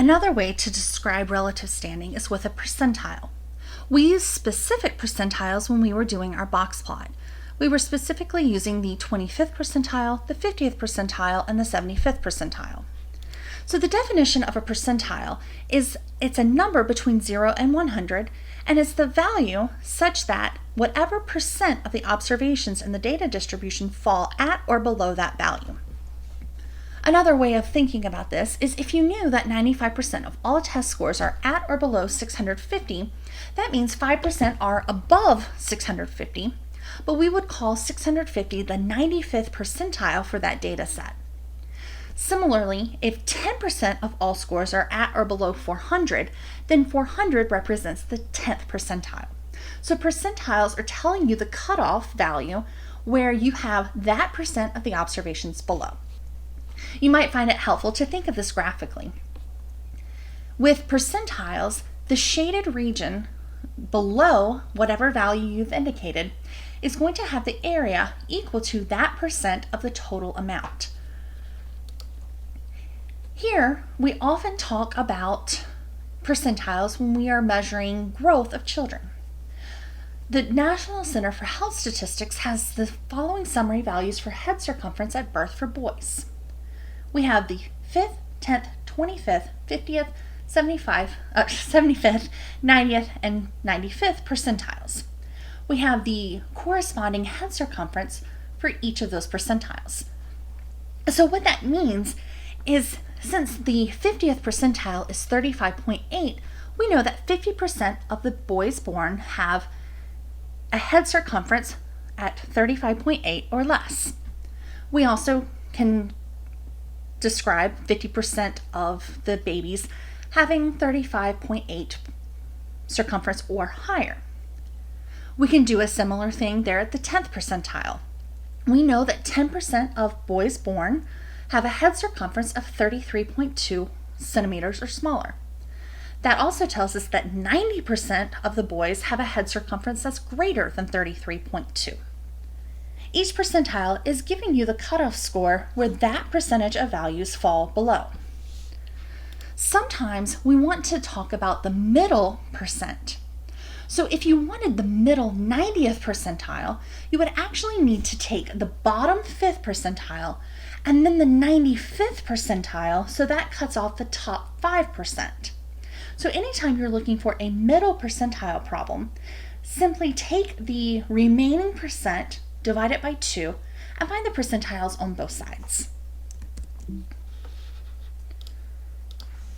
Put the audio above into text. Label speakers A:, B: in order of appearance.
A: Another way to describe relative standing is with a percentile. We used specific percentiles when we were doing our box plot. We were specifically using the 25th percentile, the 50th percentile, and the 75th percentile. So the definition of a percentile is it's a number between 0 and 100, and it's the value such that whatever percent of the observations in the data distribution fall at or below that value. Another way of thinking about this is if you knew that 95% of all test scores are at or below 650, that means 5% are above 650, but we would call 650 the 95th percentile for that data set. Similarly, if 10% of all scores are at or below 400, then 400 represents the 10th percentile. So percentiles are telling you the cutoff value where you have that percent of the observations below. You might find it helpful to think of this graphically. With percentiles, the shaded region below whatever value you've indicated is going to have the area equal to that percent of the total amount. Here, we often talk about percentiles when we are measuring growth of children. The National Center for Health Statistics has the following summary values for head circumference at birth for boys. We have the 5th, 10th, 25th, 50th, 75th, 90th, and 95th percentiles. We have the corresponding head circumference for each of those percentiles. So what that means is since the 50th percentile is 35.8, we know that 50% of the boys born have a head circumference at 35.8 or less. We also can describe 50% of the babies having 35.8 circumference or higher. We can do a similar thing there at the 10th percentile. We know that 10% of boys born have a head circumference of 33.2 centimeters or smaller. That also tells us that 90% of the boys have a head circumference that's greater than 33.2. Each percentile is giving you the cutoff score where that percentage of values fall below. Sometimes we want to talk about the middle percent. So if you wanted the middle 90th percentile, you would actually need to take the bottom 5th percentile and then the 95th percentile, so that cuts off the top 5%. So anytime you're looking for a middle percentile problem, simply take the remaining percent, divide it by 2, and find the percentiles on both sides.